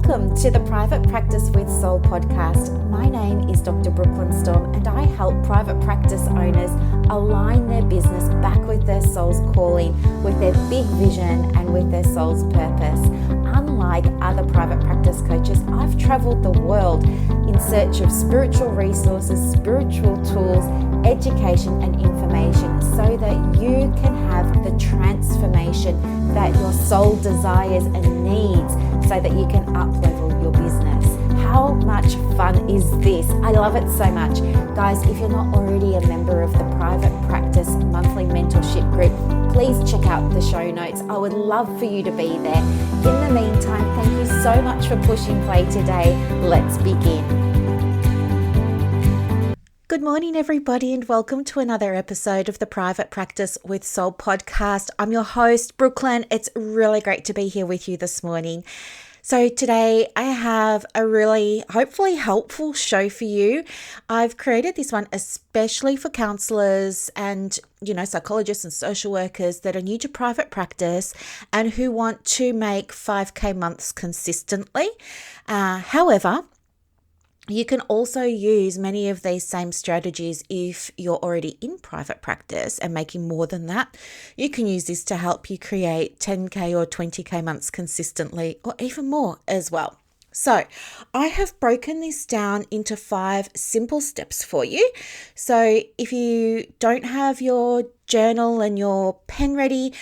Welcome to the Private Practice with Soul podcast. My name is Dr. Brooklyn Storme, and I help private practice owners align their business back with their soul's calling, with their big vision and with their soul's purpose. Unlike other private practice coaches, I've traveled the world in search of spiritual resources, spiritual tools, education and information so that you can have the transformation that your soul desires and needs so that you can up-level your business. How much fun is this? I love it so much. Guys, if you're not already a member of the Private Practice Monthly Mentorship Group, please check out the show notes. I would love for you to be there. In the meantime, thank you so much for pushing play today. Let's begin. Good morning, everybody, and welcome to another episode of the Private Practice with Soul podcast. I'm your host, Brooklyn. It's really great to be here with you this morning. So today I have a really hopefully helpful show for you. I've created this one especially for counselors and, psychologists and social workers that are new to private practice and who want to make 5K months consistently. However, you can also use many of these same strategies if you're already in private practice and making more than that. You can use this to help you create 10K or 20K months consistently or even more as well. So I have broken this down into 5 simple steps for you. So if you don't have your journal and your pen ready,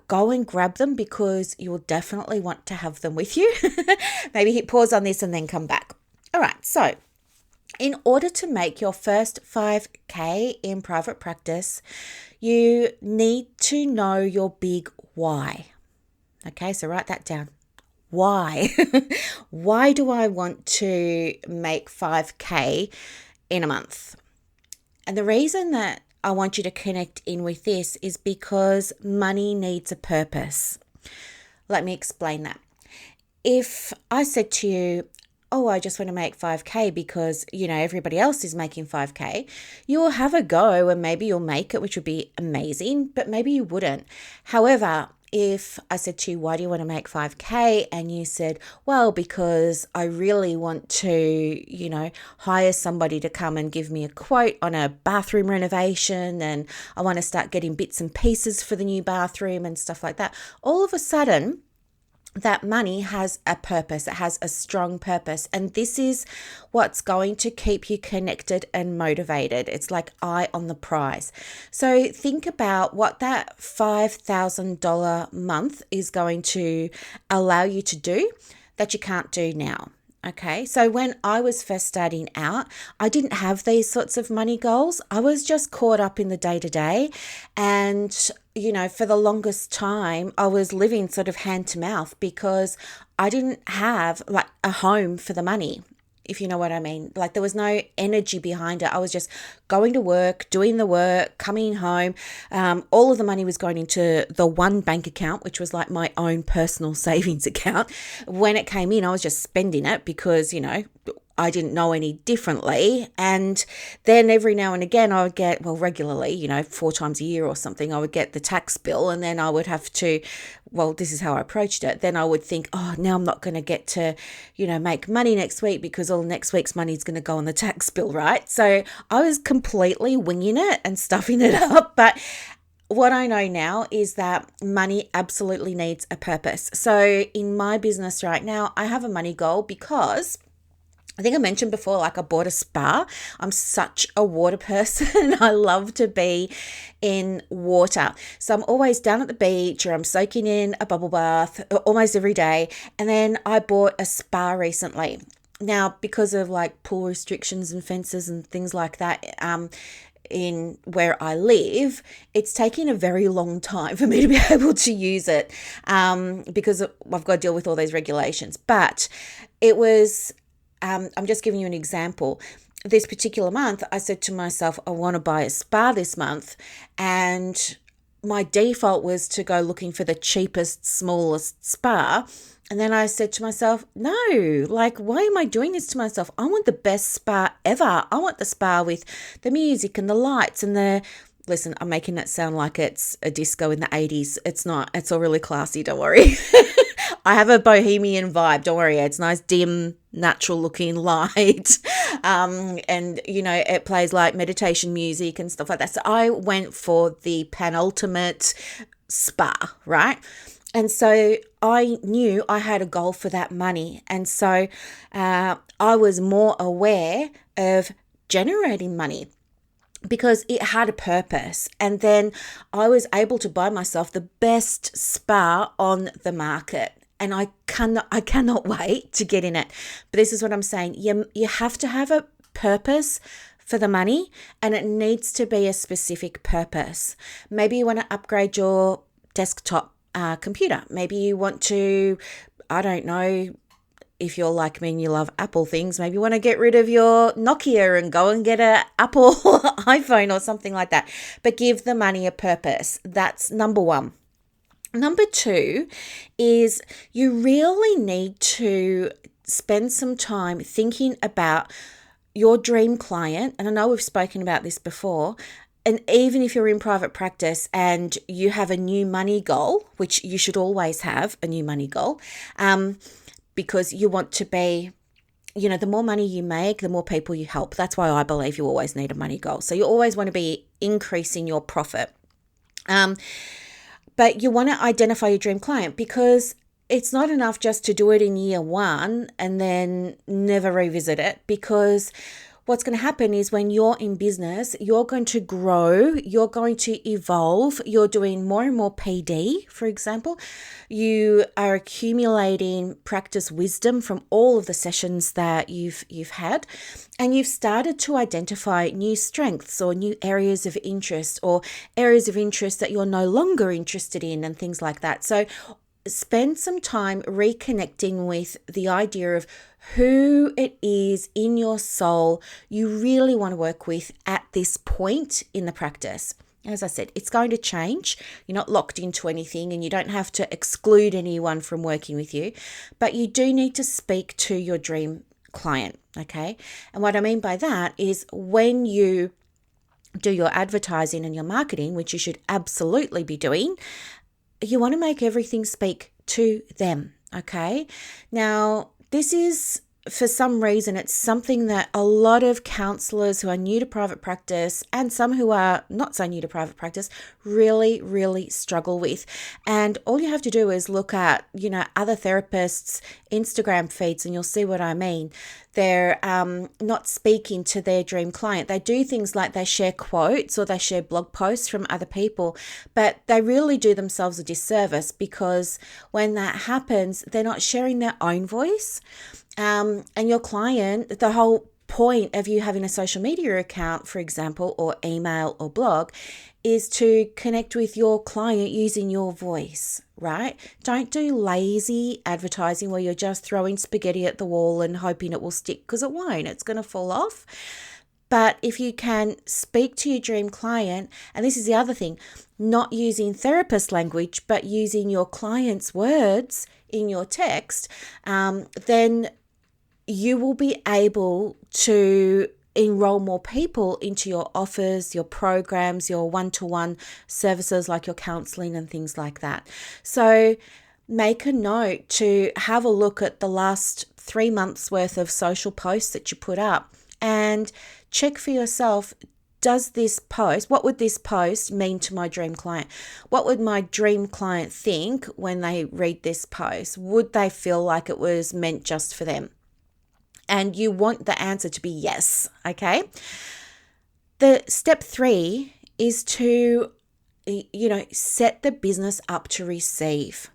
go and grab them because you'll definitely want to have them with you. Maybe hit pause on this and then come back. All right, so in order to make your first 5K in private practice, you need to know your big why. Okay, so write that down. Why? Why do I want to make 5K in a month? And the reason that I want you to connect in with this is because money needs a purpose. Let me explain that. If I said to you, I just want to make 5K because, everybody else is making 5K. You'll have a go and maybe you'll make it, which would be amazing, but maybe you wouldn't. However, if I said to you, why do you want to make 5K? And you said, well, because I really want to, hire somebody to come and give me a quote on a bathroom renovation and I want to start getting bits and pieces for the new bathroom and stuff like that. All of a sudden, that money has a purpose. It has a strong purpose. And this is what's going to keep you connected and motivated. It's like eye on the prize. So think about what that $5,000 month is going to allow you to do that you can't do now. Okay, so when I was first starting out, I didn't have these sorts of money goals. I was just caught up in the day-to-day. And, for the longest time, I was living sort of hand to mouth because I didn't have like a home for the money, if you know what I mean. Like there was no energy behind it. I was just going to work, doing the work, coming home. All of the money was going into the one bank account, which was like my own personal savings account. When it came in, I was just spending it because, I didn't know any differently. And then every now and again I would get, regularly, 4 times a year or something, I would get the tax bill and then I would have to, this is how I approached it. Then I would think, now I'm not going to get to, make money next week because all next week's money is going to go on the tax bill, right? So I was completely winging it and stuffing it up. But what I know now is that money absolutely needs a purpose. So in my business right now, I have a money goal because I think I mentioned before, I bought a spa. I'm such a water person. I love to be in water. So I'm always down at the beach or I'm soaking in a bubble bath almost every day. And then I bought a spa recently. Now, because of pool restrictions and fences and things like that, in where I live, it's taking a very long time for me to be able to use it because I've got to deal with all these regulations. But it was... I'm just giving you an example. This particular month, I said to myself, I want to buy a spa this month. And my default was to go looking for the cheapest, smallest spa. And then I said to myself, no, why am I doing this to myself? I want the best spa ever. I want the spa with the music and the lights and listen, I'm making it sound like it's a disco in the 80s. It's not. It's all really classy. Don't worry. I have a bohemian vibe. Don't worry, it's nice, dim, natural looking light. And, it plays like meditation music and stuff like that. So I went for the penultimate spa, right? And so I knew I had a goal for that money. And so I was more aware of generating money because it had a purpose. And then I was able to buy myself the best spa on the market. And I cannot wait to get in it. But this is what I'm saying. You have to have a purpose for the money, and it needs to be a specific purpose. Maybe you want to upgrade your desktop computer. Maybe you want to, I don't know, if you're like me and you love Apple things, maybe you want to get rid of your Nokia and go and get an Apple iPhone or something like that. But give the money a purpose. That's number one. Number two is you really need to spend some time thinking about your dream client. And I know we've spoken about this before. And even if you're in private practice and you have a new money goal, which you should always have a new money goal, because you want to be, the more money you make, the more people you help. That's why I believe you always need a money goal. So you always want to be increasing your profit. But you want to identify your dream client, because it's not enough just to do it in year one and then never revisit it, because what's going to happen is when you're in business, you're going to grow, you're going to evolve, you're doing more and more PD, for example. You are accumulating practice wisdom from all of the sessions that you've had, and you've started to identify new strengths or new areas of interest or areas of interest that you're no longer interested in and things like that. So spend some time reconnecting with the idea of who it is in your soul you really want to work with at this point in the practice. As I said, it's going to change. You're not locked into anything and you don't have to exclude anyone from working with you, but you do need to speak to your dream client, okay? And what I mean by that is when you do your advertising and your marketing, which you should absolutely be doing, you want to make everything speak to them, okay? Now, this is, for some reason, it's something that a lot of counselors who are new to private practice and some who are not so new to private practice really, really struggle with. And all you have to do is look at, other therapists' Instagram feeds and you'll see what I mean. They're not speaking to their dream client. They do things like they share quotes or they share blog posts from other people, but they really do themselves a disservice, because when that happens, they're not sharing their own voice. And your client, the whole point of you having a social media account, for example, or email or blog, is to connect with your client using your voice, right? Don't do lazy advertising where you're just throwing spaghetti at the wall and hoping it will stick, because it won't. It's going to fall off. But if you can speak to your dream client, and this is the other thing, not using therapist language, but using your client's words in your text, then you will be able to enroll more people into your offers, your programs, your one-to-one services like your counseling and things like that. So make a note to have a look at the last 3 months worth of social posts that you put up and check for yourself, what would this post mean to my dream client? What would my dream client think when they read this post? Would they feel like it was meant just for them? And you want the answer to be yes, okay? The step 3 is to, set the business up to receive.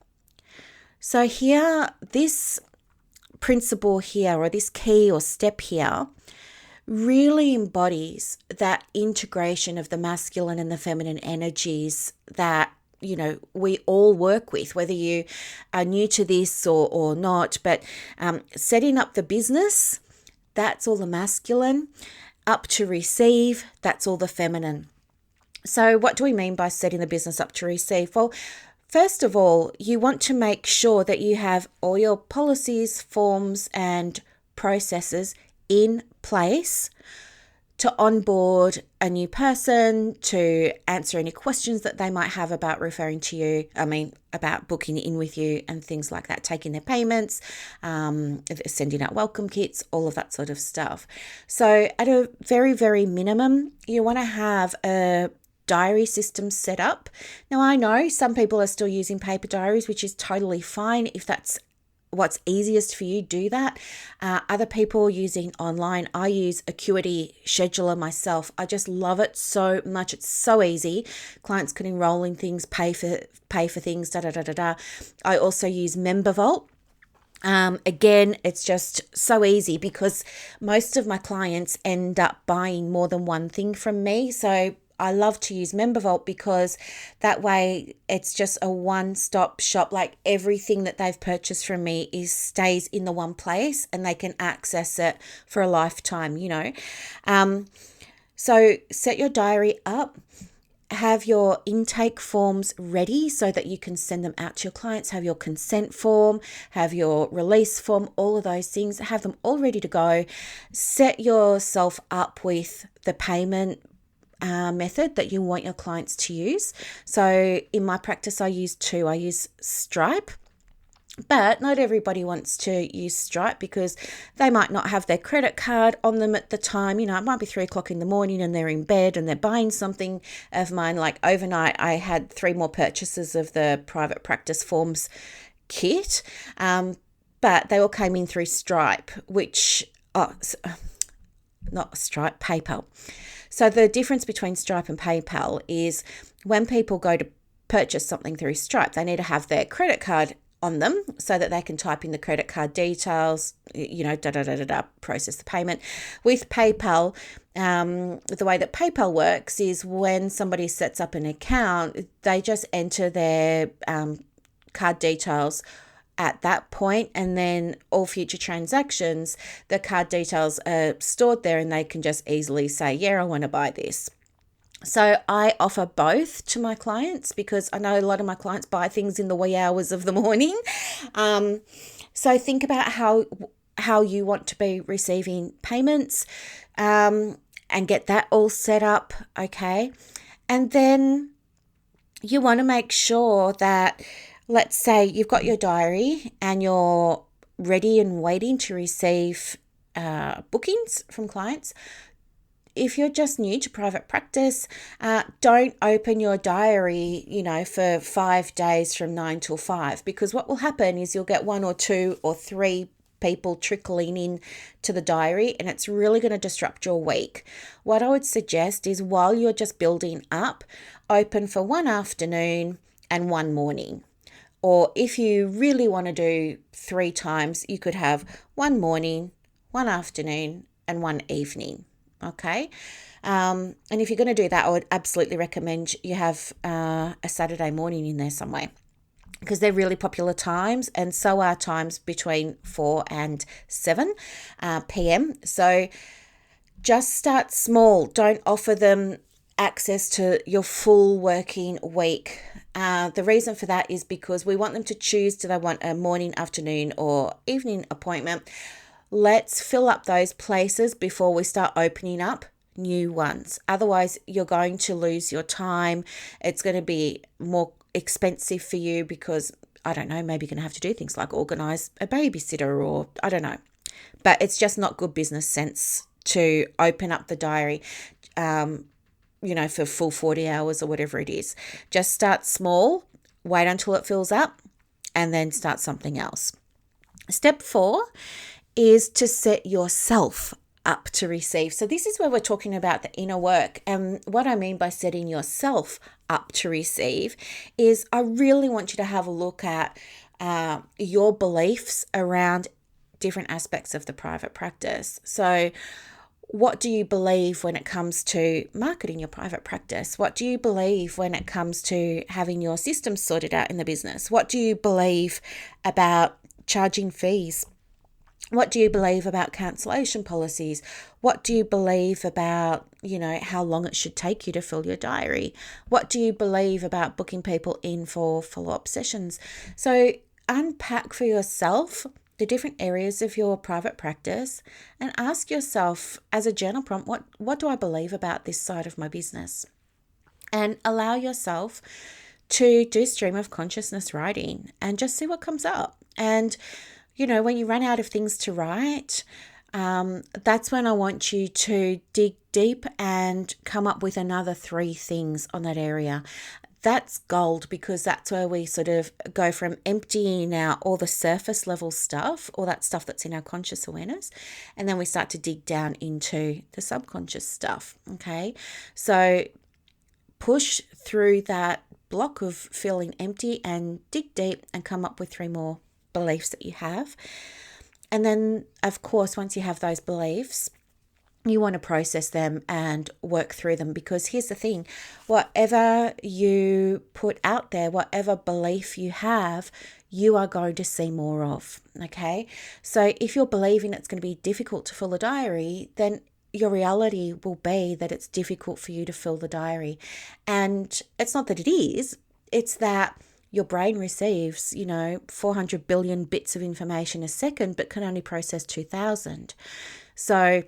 So here, this principle here, or this key or step here, really embodies that integration of the masculine and the feminine energies that we all work with, whether you are new to this or not. But setting up the business, that's all the masculine. Up to receive, that's all the feminine. So what do we mean by setting the business up to receive? Well, first of all, you want to make sure that you have all your policies, forms, and processes in place to onboard a new person, to answer any questions that they might have about referring to you, about booking in with you and things like that, taking their payments, sending out welcome kits, all of that sort of stuff. So at a very, very minimum, you want to have a diary system set up. Now, I know some people are still using paper diaries, which is totally fine. If that's what's easiest for you, do that. Other people using online. I use Acuity Scheduler myself. I just love it so much. It's so easy. Clients can enroll in things, pay for things, I also use MemberVault. Again, it's just so easy because most of my clients end up buying more than one thing from me. So I love to use MemberVault because that way it's just a one-stop shop. Like everything that they've purchased from me stays in the one place and they can access it for a lifetime, So set your diary up. Have your intake forms ready so that you can send them out to your clients. Have your consent form, have your release form, all of those things. Have them all ready to go. Set yourself up with the payment method that you want your clients to use. So in my practice, I use two. I use Stripe, but not everybody wants to use Stripe because they might not have their credit card on them at the time. It might be 3:00 in the morning and they're in bed and they're buying something of mine. Like overnight, I had 3 more purchases of the private practice forms kit, but they all came in through Stripe, not Stripe, PayPal. So the difference between Stripe and PayPal is when people go to purchase something through Stripe, they need to have their credit card on them so that they can type in the credit card details, process the payment. With PayPal, the way that PayPal works is when somebody sets up an account, they just enter their card details at that point, and then all future transactions, the card details are stored there and they can just easily say, yeah, I want to buy this. So I offer both to my clients because I know a lot of my clients buy things in the wee hours of the morning. So think about how you want to be receiving payments, and get that all set up, okay? And then you want to make sure that, let's say you've got your diary and you're ready and waiting to receive bookings from clients. If you're just new to private practice, don't open your diary, for 5 days from 9 till 5, because what will happen is you'll get 1 or 2 or 3 people trickling in to the diary and it's really going to disrupt your week. What I would suggest is while you're just building up, open for 1 afternoon and 1 morning. Or if you really want to do 3 times, you could have 1 morning, 1 afternoon, and 1 evening. Okay. And if you're going to do that, I would absolutely recommend you have a Saturday morning in there somewhere, because they're really popular times, and so are times between 4 and 7 p.m. So just start small. Don't offer them access to your full working week. The reason for that is because we want them to choose, do they want a morning, afternoon, or evening appointment? Let's fill up those places before we start opening up new ones. Otherwise, you're going to lose your time. It's going to be more expensive for you because, I don't know, maybe you're going to have to do things like organise a babysitter, or I don't know. But it's just not good business sense to open up the diary, for full 40 hours or whatever it is. Just start small, wait until it fills up, and then start something else. Step 4 is to set yourself up to receive. So this is where we're talking about the inner work. And what I mean by setting yourself up to receive is I really want you to have a look at your beliefs around different aspects of the private practice. So what do you believe when it comes to marketing your private practice? What do you believe when it comes to having your systems sorted out in the business? What do you believe about charging fees? What do you believe about cancellation policies? What do you believe about, how long it should take you to fill your diary? What do you believe about booking people in for follow-up sessions? So unpack for yourself the different areas of your private practice and ask yourself as a journal prompt, what do I believe about this side of my business? And allow yourself to do stream of consciousness writing and just see what comes up. And, when you run out of things to write, that's when I want you to dig deep and come up with another 3 things on that area. That's gold, because that's where we sort of go from emptying out all the surface level stuff, all that stuff that's in our conscious awareness, and then we start to dig down into the subconscious stuff. Okay, so push through that block of feeling empty and dig deep and come up with 3 more beliefs that you have. And then, of course, once you have those beliefs, you want to process them and work through them, because here's the thing, whatever you put out there, whatever belief you have, you are going to see more of. Okay, so if you're believing it's going to be difficult to fill a diary, then your reality will be that it's difficult for you to fill the diary. And it's not that it is, it's that your brain receives, 400 billion bits of information a second, but can only process 2,000. So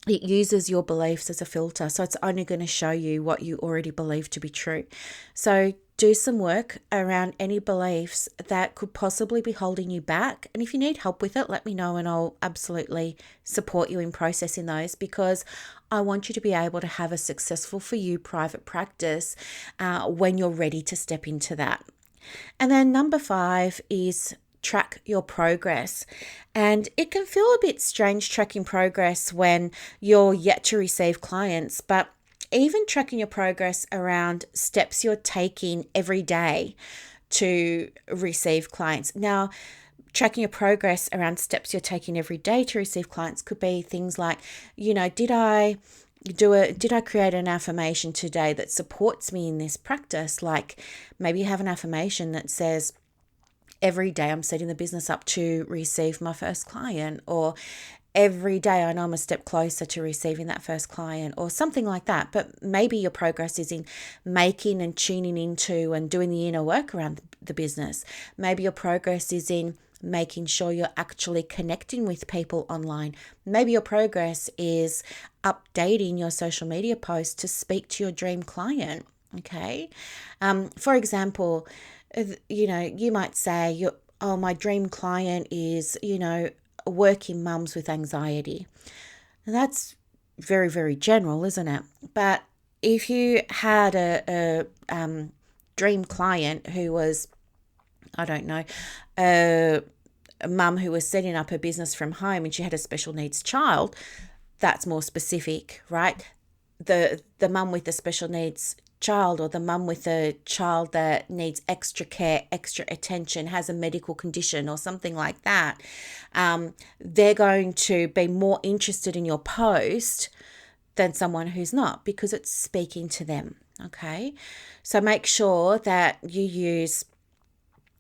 it uses your beliefs as a filter. So it's only going to show you what you already believe to be true. So do some work around any beliefs that could possibly be holding you back. And if you need help with it, let me know and I'll absolutely support you in processing those, because I want you to be able to have a successful for you private practice when you're ready to step into that. And then number 5 is track your progress. And it can feel a bit strange tracking progress when you're yet to receive clients, but even tracking your progress around steps you're taking every day to receive clients. Now, tracking your progress around steps you're taking every day to receive clients could be things like, did I create an affirmation today that supports me in this practice? Like maybe you have an affirmation that says, every day I'm setting the business up to receive my first client, or every day I know I'm a step closer to receiving that first client, or something like that. But maybe your progress is in making and tuning into and doing the inner work around the business. Maybe your progress is in making sure you're actually connecting with people online. Maybe your progress is updating your social media posts to speak to your dream client. Okay. For example, you might say, my dream client is, working mums with anxiety. And that's very, very general, isn't it? But if you had a dream client who was, I don't know, a mum who was setting up her business from home and she had a special needs child, that's more specific, right? The mum with the special needs child, or the mum with a child that needs extra care, extra attention, has a medical condition or something like that, they're going to be more interested in your post than someone who's not, because it's speaking to them. Okay, so make sure that you use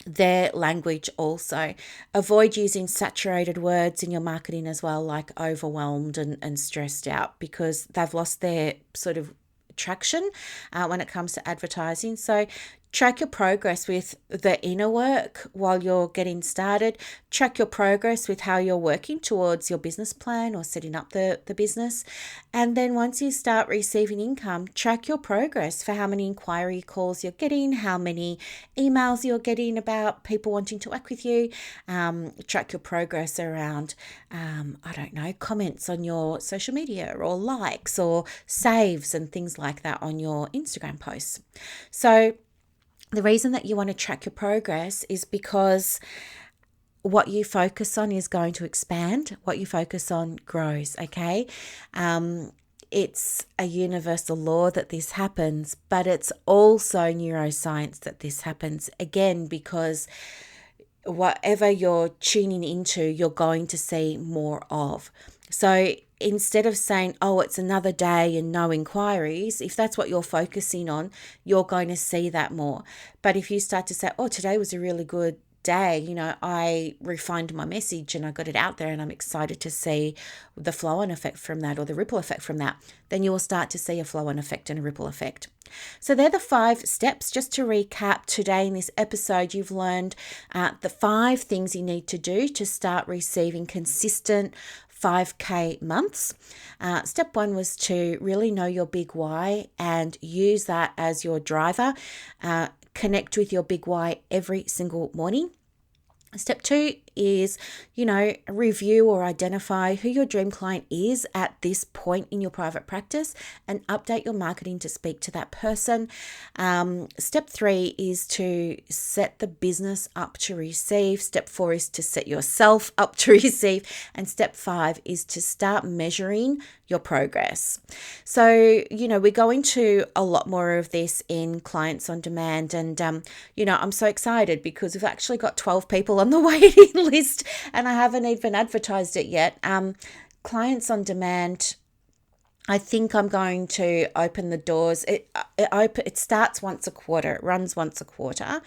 their language also. Avoid using saturated words in your marketing as well, like overwhelmed and stressed out, because they've lost their sort of traction when it comes to advertising. So track your progress with the inner work while you're getting started. Track your progress with how you're working towards your business plan or setting up the business. And then once you start receiving income, track your progress for how many inquiry calls you're getting, how many emails you're getting about people wanting to work with you. Track your progress around, comments on your social media, or likes or saves and things like that on your Instagram posts. So the reason that you want to track your progress is because what you focus on is going to expand. What you focus on grows, okay? It's a universal law that this happens, but it's also neuroscience that this happens. Again, because whatever you're tuning into, you're going to see more of. So instead of saying, it's another day and no inquiries, if that's what you're focusing on, you're going to see that more. But if you start to say, today was a really good day, I refined my message and I got it out there, and I'm excited to see the flow-on effect from that, or the ripple effect from that, then you will start to see a flow-on effect and a ripple effect. So they're the 5 steps. Just to recap, today in this episode, you've learned the 5 things you need to do to start receiving consistent 5K months. Step 1 was to really know your big why and use that as your driver. Connect with your big why every single morning. Step 2 is, review or identify who your dream client is at this point in your private practice and update your marketing to speak to that person. Step 3 is to set the business up to receive. Step 4 is to set yourself up to receive. And step 5 is to start measuring your progress. So, we go into a lot more of this in Clients on Demand. And, I'm so excited because we've actually got 12 people on the waiting list and I haven't even advertised it yet. Clients on Demand, I think I'm going to open the doors. It starts once a quarter. It runs once a quarter.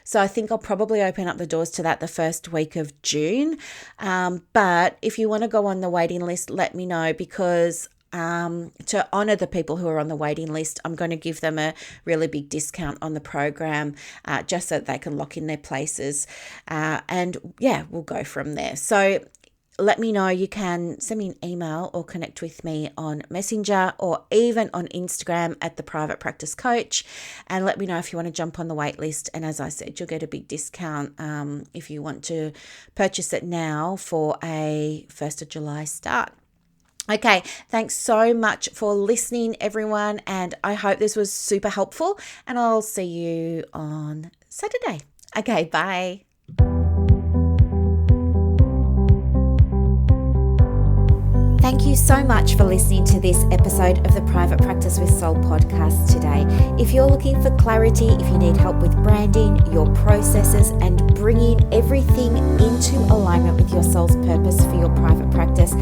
So I think I'll probably open up the doors to that the first week of June. But if you want to go on the waiting list, let me know, because to honour the people who are on the waiting list, I'm going to give them a really big discount on the program, just so that they can lock in their places. And we'll go from there. So let me know. You can send me an email or connect with me on Messenger or even on Instagram at The Private Practice Coach, and let me know if you want to jump on the wait list. And as I said, you'll get a big discount if you want to purchase it now for a 1st of July start. Okay, thanks so much for listening, everyone, and I hope this was super helpful, and I'll see you on Saturday. Okay, bye. Thank you so much for listening to this episode of the Private Practice with Soul podcast today. If you're looking for clarity, if you need help with branding, your processes, and bringing everything into alignment with your soul's purpose for your private practice,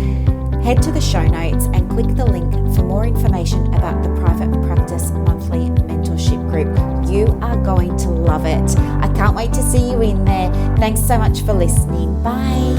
head to the show notes and click the link for more information about the Private Practice Monthly Mentorship Group. You are going to love it. I can't wait to see you in there. Thanks so much for listening. Bye.